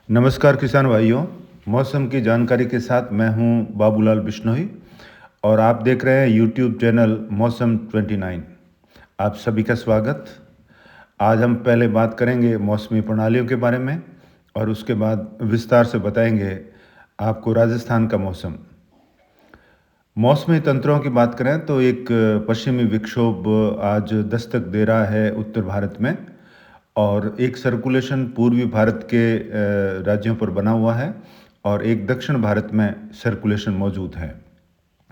नमस्कार किसान भाइयों। मौसम की जानकारी के साथ मैं हूं बाबूलाल बिश्नोई और आप देख रहे हैं यूट्यूब चैनल मौसम 29। आप सभी का स्वागत। आज हम पहले बात करेंगे मौसमी प्रणालियों के बारे में और उसके बाद विस्तार से बताएंगे आपको राजस्थान का मौसम। मौसमी तंत्रों की बात करें तो एक पश्चिमी विक्षोभ आज दस्तक दे रहा है उत्तर भारत में और एक सर्कुलेशन पूर्वी भारत के राज्यों पर बना हुआ है और एक दक्षिण भारत में सर्कुलेशन मौजूद है।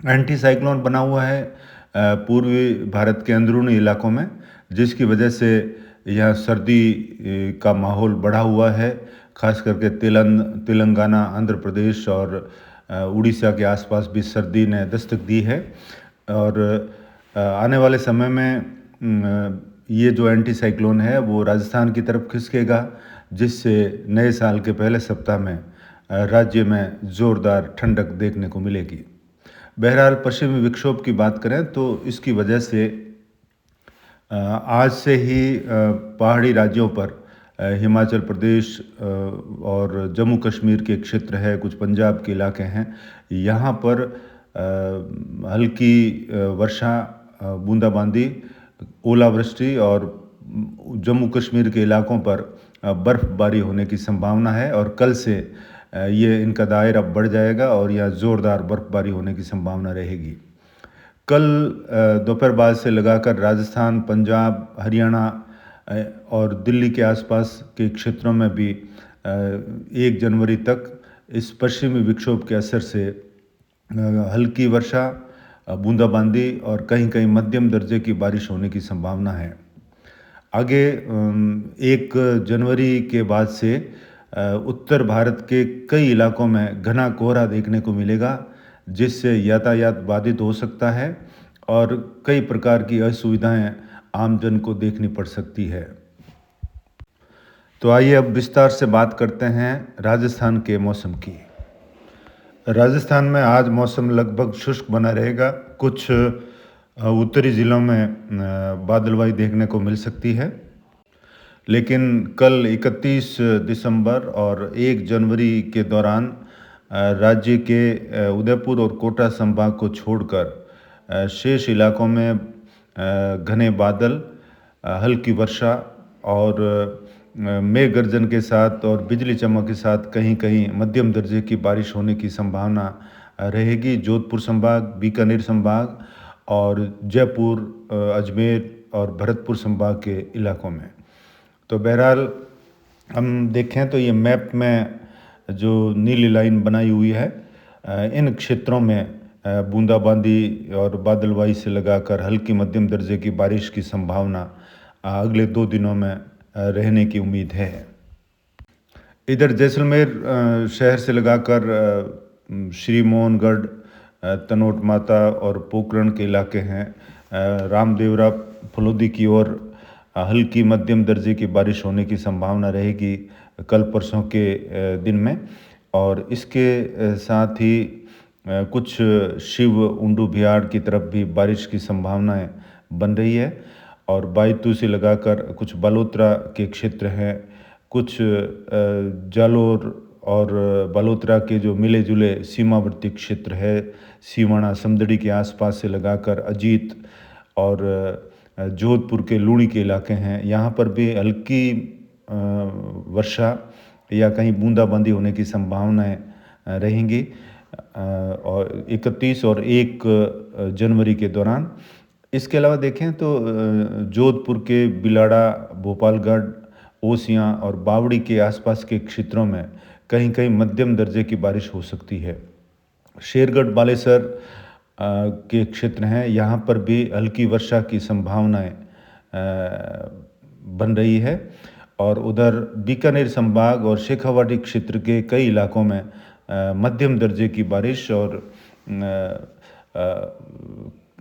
एंटी साइक्लोन बना हुआ है पूर्वी भारत के अंदरूनी इलाकों में, जिसकी वजह से यहाँ सर्दी का माहौल बढ़ा हुआ है। खास करके तेलंगाना, आंध्र प्रदेश और उड़ीसा के आसपास भी सर्दी ने दस्तक दी है और आने वाले समय में ये जो एंटी साइक्लोन है वो राजस्थान की तरफ खिसकेगा, जिससे नए साल के पहले सप्ताह में राज्य में ज़ोरदार ठंडक देखने को मिलेगी। बहरहाल पश्चिमी विक्षोभ की बात करें तो इसकी वजह से आज से ही पहाड़ी राज्यों पर हिमाचल प्रदेश और जम्मू कश्मीर के क्षेत्र है, कुछ पंजाब के इलाके हैं, यहाँ पर हल्की वर्षा, बूंदाबांदी, ओलावृष्टि और जम्मू कश्मीर के इलाकों पर बर्फ़बारी होने की संभावना है और कल से ये इनका दायरा बढ़ जाएगा और यह ज़ोरदार बर्फ़बारी होने की संभावना रहेगी। कल दोपहर बाद से लगाकर राजस्थान, पंजाब, हरियाणा और दिल्ली के आसपास के क्षेत्रों में भी 1 जनवरी तक इस पश्चिमी विक्षोभ के असर से हल्की वर्षा, बूंदाबांदी और कहीं कहीं मध्यम दर्जे की बारिश होने की संभावना है। आगे 1 जनवरी के बाद से उत्तर भारत के कई इलाकों में घना कोहरा देखने को मिलेगा, जिससे यातायात बाधित हो सकता है और कई प्रकार की असुविधाएं आमजन को देखनी पड़ सकती है। तो आइए अब विस्तार से बात करते हैं राजस्थान के मौसम की। राजस्थान में आज मौसम लगभग शुष्क बना रहेगा। कुछ उत्तरी ज़िलों में बादलवाई देखने को मिल सकती है, लेकिन कल 31 दिसंबर और 1 जनवरी के दौरान राज्य के उदयपुर और कोटा संभाग को छोड़कर शेष इलाकों में घने बादल, हल्की वर्षा और मेघ गर्जन के साथ और बिजली चमक के साथ कहीं कहीं मध्यम दर्जे की बारिश होने की संभावना रहेगी। जोधपुर संभाग, बीकानेर संभाग और जयपुर, अजमेर और भरतपुर संभाग के इलाकों में। तो बहरहाल हम देखें तो ये मैप में जो नीली लाइन बनाई हुई है, इन क्षेत्रों में बूंदाबांदी और बादलवाई से लगाकर हल्की मध्यम दर्जे की बारिश की संभावना अगले 2 दिनों में रहने की उम्मीद है। इधर जैसलमेर शहर से लगाकर श्री मोहनगढ़, तनोट माता और पोखरण के इलाके हैं, रामदेवरा, फलोदी की ओर हल्की मध्यम दर्जे की बारिश होने की संभावना रहेगी कल परसों के दिन में। और इसके साथ ही कुछ शिव, उंडू, बिहार की तरफ भी बारिश की संभावनाएं बन रही है और बायतू से लगाकर कुछ बालोतरा के क्षेत्र हैं, कुछ जालोर और बालोतरा के जो मिले जुले सीमावर्ती क्षेत्र है, सीवाना, समदड़ी के आसपास से लगाकर अजीत और जोधपुर के लूणी के इलाके हैं, यहाँ पर भी हल्की वर्षा या कहीं बूंदाबांदी होने की संभावनाएं रहेंगी और 31 और 1 जनवरी के दौरान। इसके अलावा देखें तो जोधपुर के बिलाड़ा, भोपालगढ़, ओसियां और बावड़ी के आसपास के क्षेत्रों में कहीं कहीं मध्यम दर्जे की बारिश हो सकती है। शेरगढ़, बालेसर के क्षेत्र हैं, यहाँ पर भी हल्की वर्षा की संभावनाएं बन रही है और उधर बीकानेर संभाग और शेखावाटी क्षेत्र के कई इलाकों में मध्यम दर्जे की बारिश और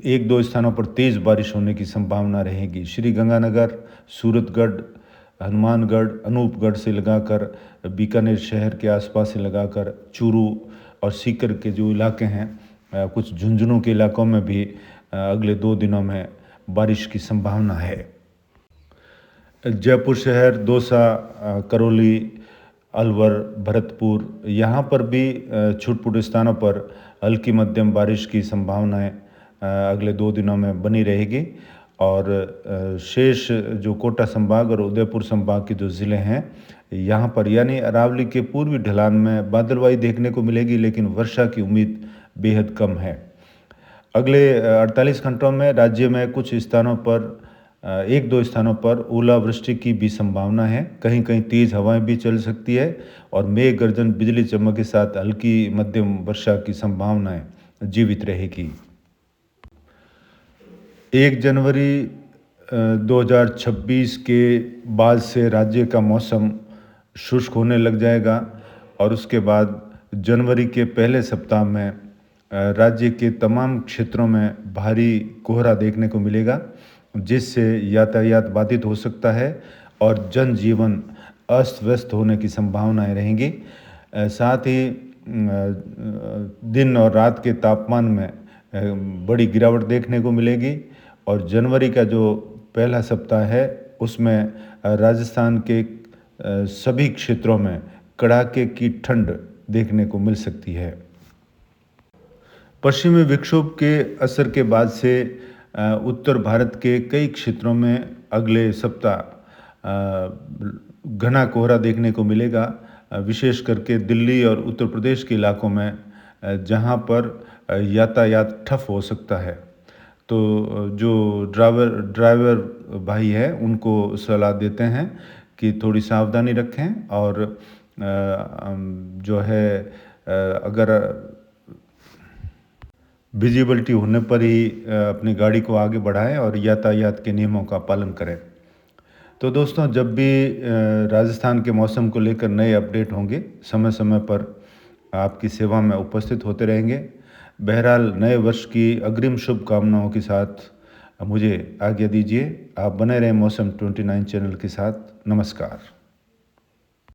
1-2 स्थानों पर तेज़ बारिश होने की संभावना रहेगी। श्री गंगानगर, सूरतगढ़, हनुमानगढ़, अनूपगढ़ से लगाकर बीकानेर शहर के आसपास से लगाकर चूरू और सीकर के जो इलाके हैं, कुछ झुंझुनू के इलाकों में भी अगले 2 दिनों में बारिश की संभावना है। जयपुर शहर, दौसा, करौली अलवर, भरतपुर यहाँ पर भी छुट-पुट स्थानों पर हल्की मध्यम बारिश की संभावनाएं अगले 2 दिनों में बनी रहेगी। और शेष जो कोटा संभाग और उदयपुर संभाग के जो ज़िले हैं यहाँ पर यानी अरावली के पूर्वी ढलान में बादलवाई देखने को मिलेगी, लेकिन वर्षा की उम्मीद बेहद कम है। अगले 48 घंटों में राज्य में कुछ स्थानों पर 1-2 स्थानों पर ओलावृष्टि की भी संभावना है। कहीं कहीं तेज़ हवाएं भी चल सकती है और मेघ गर्जन, बिजली चमक के साथ हल्की मध्यम वर्षा की संभावनाएं जीवित रहेगी। 1 जनवरी 2026 के बाद से राज्य का मौसम शुष्क होने लग जाएगा और उसके बाद जनवरी के पहले सप्ताह में राज्य के तमाम क्षेत्रों में भारी कोहरा देखने को मिलेगा, जिससे यातायात बाधित हो सकता है और जनजीवन अस्त व्यस्त होने की संभावनाएं रहेंगी। साथ ही दिन और रात के तापमान में बड़ी गिरावट देखने को मिलेगी और जनवरी का जो पहला सप्ताह है उसमें राजस्थान के सभी क्षेत्रों में कड़ाके की ठंड देखने को मिल सकती है। पश्चिमी विक्षोभ के असर के बाद से उत्तर भारत के कई क्षेत्रों में अगले सप्ताह घना कोहरा देखने को मिलेगा, विशेष करके दिल्ली और उत्तर प्रदेश के इलाकों में जहां पर यातायात ठप हो सकता है। तो जो ड्राइवर भाई है उनको सलाह देते हैं कि थोड़ी सावधानी रखें और जो है अगर विजिबिलिटी होने पर ही अपनी गाड़ी को आगे बढ़ाएं और यातायात के नियमों का पालन करें। तो दोस्तों, जब भी राजस्थान के मौसम को लेकर नए अपडेट होंगे समय समय पर आपकी सेवा में उपस्थित होते रहेंगे। बहरहाल नए वर्ष की अग्रिम शुभकामनाओं के साथ मुझे आज्ञा दीजिए। आप बने रहें मौसम 29 चैनल के साथ। नमस्कार।